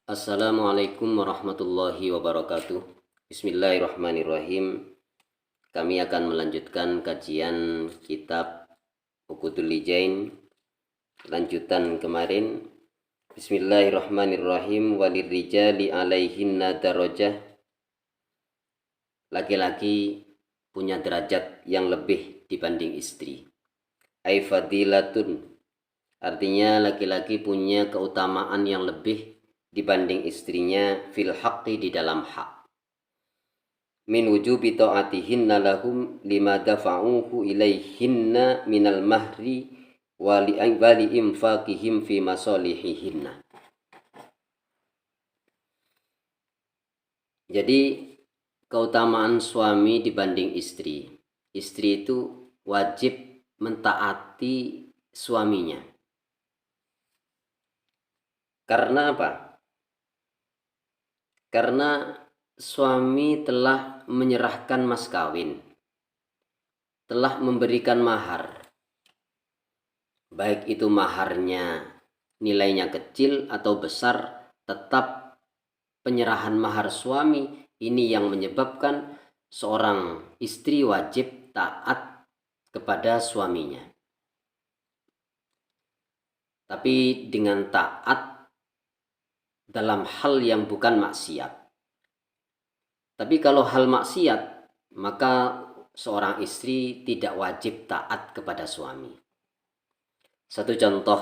Assalamualaikum warahmatullahi wabarakatuh. Bismillahirrahmanirrahim. Kami akan melanjutkan kajian kitab Uqudul Hijain, lanjutan kemarin. Bismillahirrahmanirrahim. Walirrijali alaihinna darajah. Laki-laki punya derajat yang lebih dibanding istri. Ai fadilatun, artinya laki-laki punya keutamaan yang lebih dibanding istrinya fil haqqi, di dalam hak. Min wujubi ta'atihinna lahum lima dafa'uhu ilaihinna minal mahri wali infaqihim fi masalihihinna. Jadi keutamaan suami dibanding istri. Istri itu wajib mentaati suaminya. Karena apa? Karena suami telah menyerahkan mas kawin, telah memberikan mahar, baik itu maharnya nilainya kecil atau besar, tetap penyerahan mahar suami ini yang menyebabkan seorang istri wajib taat kepada suaminya. Tapi dengan taat dalam hal yang bukan maksiat. Tapi kalau hal maksiat, maka seorang istri tidak wajib taat kepada suami. Satu contoh,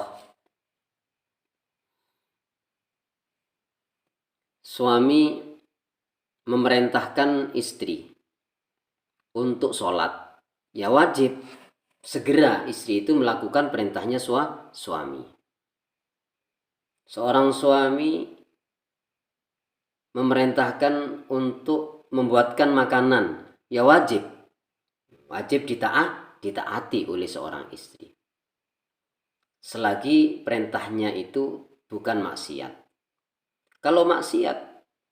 suami memerintahkan istri untuk sholat, ya wajib segera istri itu melakukan perintahnya suami. Seorang suami memerintahkan untuk membuatkan makanan, ya wajib ditaati oleh seorang istri, selagi perintahnya itu bukan maksiat. Kalau maksiat,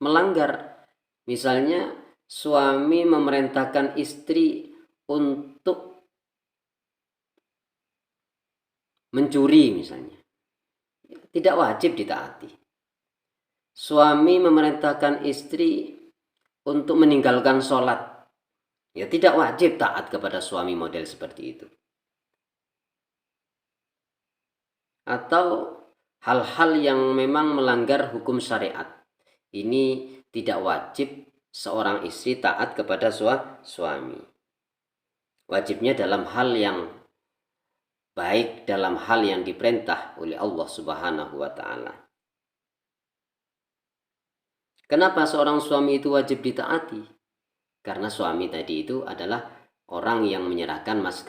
melanggar, misalnya suami memerintahkan istri untuk mencuri misalnya, tidak wajib ditaati. Suami memerintahkan istri untuk meninggalkan sholat, ya tidak wajib taat kepada suami model seperti itu. Atau hal-hal yang memang melanggar hukum syariat, ini tidak wajib seorang istri taat kepada suami. Wajibnya dalam hal yang baik, dalam hal yang diperintah oleh Allah Subhanahu wa ta'ala. Kenapa seorang suami itu wajib ditaati? Karena suami tadi itu adalah orang yang menyerahkan mas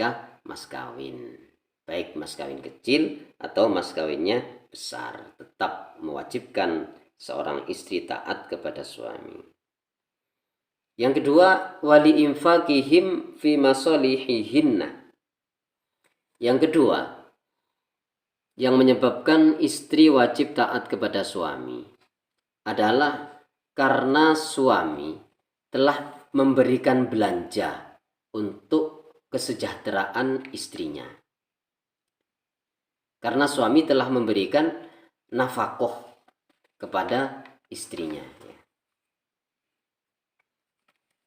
kawin. Baik mas kawin kecil atau mas kawinnya besar. Tetap mewajibkan seorang istri taat kepada suami. Yang kedua, wali infaqihim fi masalihihinna. Yang kedua, yang menyebabkan istri wajib taat kepada suami adalah karena suami telah memberikan belanja untuk kesejahteraan istrinya. Karena suami telah memberikan nafkah kepada istrinya.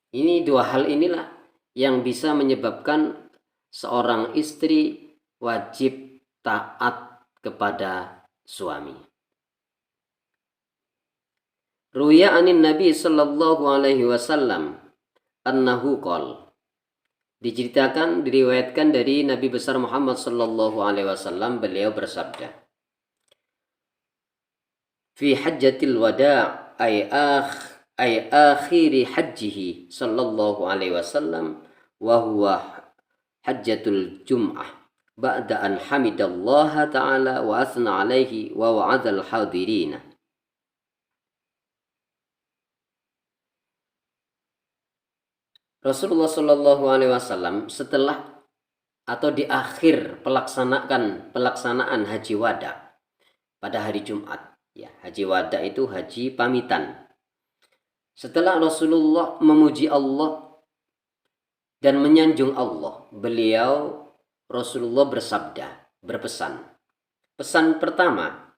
Ini dua hal inilah yang bisa menyebabkan seorang istri wajib taat kepada suami. Ruya anin Nabi sallallahu alaihi wasallam annahu qol. Diceritakan, diriwayatkan dari Nabi besar Muhammad sallallahu alaihi wasallam, beliau bersabda, fi hajjatil wada' ay akhiri hajjihi sallallahu alaihi wasallam wa huwa hajjatul jum'ah ba'da an hamidallaha ta'ala wa athna alaihi wa wa'adhal hadirina. Rasulullah Shallallahu Alaihi Wasallam setelah atau di akhir pelaksanaan haji wada pada hari Jumat, ya, haji wada itu haji pamitan. Setelah Rasulullah memuji Allah dan menyanjung Allah, Rasulullah berpesan. Pesan pertama,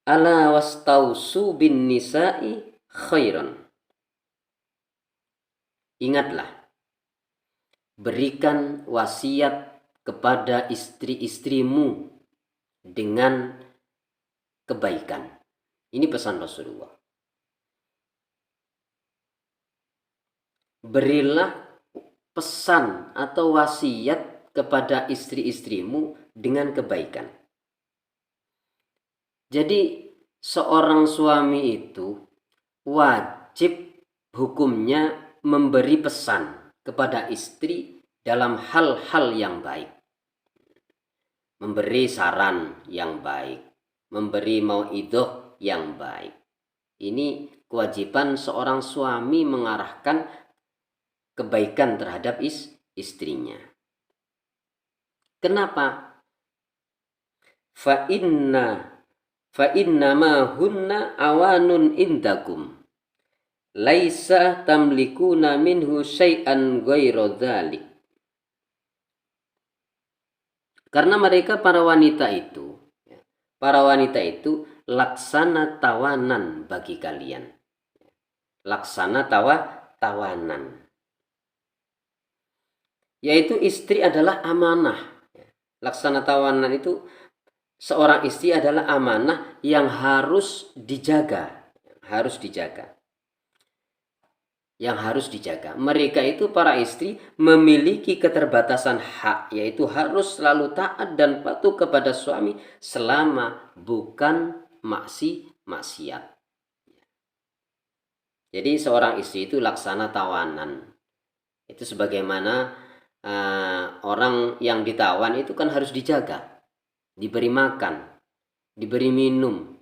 ala wastausu bin nisa'i khairan. Ingatlah, berikan wasiat kepada istri-istrimu dengan kebaikan. Ini pesan Rasulullah. Berilah pesan atau wasiat kepada istri-istrimu dengan kebaikan. Jadi seorang suami itu wajib hukumnya memberi pesan kepada istri dalam hal-hal yang baik. Memberi saran yang baik, memberi mauidhah yang baik. Ini kewajiban seorang suami mengarahkan kebaikan terhadap istrinya. Kenapa? Fa inna ma hunna awanun indakum laisa tamlikuna minhu syai'an ghairu dzalik. Karena mereka para wanita itu laksana tawanan bagi kalian. Laksana tawanan. Yaitu istri adalah amanah. Laksana tawanan itu seorang istri adalah amanah yang harus dijaga. Yang harus dijaga. Mereka itu para istri memiliki keterbatasan hak, yaitu harus selalu taat dan patuh kepada suami selama bukan maksiat. Jadi seorang istri itu laksana tawanan. Itu sebagaimana orang yang ditawan itu kan harus dijaga, diberi makan, diberi minum,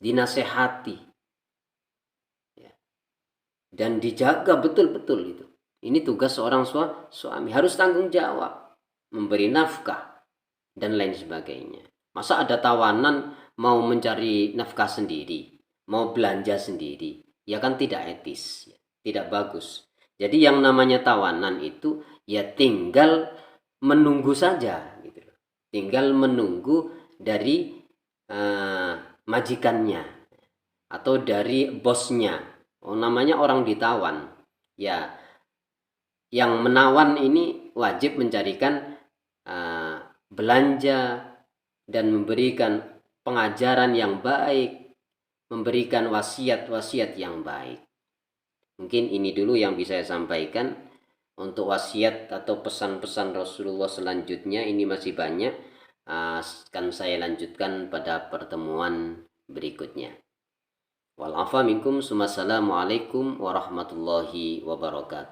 dinasehati, dan dijaga betul-betul itu. Ini tugas seorang suami, harus tanggung jawab, memberi nafkah dan lain sebagainya. Masa ada tawanan mau mencari nafkah sendiri, mau belanja sendiri, ya kan tidak etis, tidak bagus. Jadi yang namanya tawanan itu ya tinggal menunggu saja gitu. Tinggal menunggu dari majikannya atau dari bosnya. Namanya orang ditawan. Ya, yang menawan ini wajib mencarikan belanja dan memberikan pengajaran yang baik, memberikan wasiat-wasiat yang baik. Mungkin ini dulu yang bisa saya sampaikan. Untuk wasiat atau pesan-pesan Rasulullah selanjutnya ini masih banyak. Akan saya lanjutkan pada pertemuan berikutnya. Wal afa minkum. Assalamualaikum warahmatullahi wabarakatuh.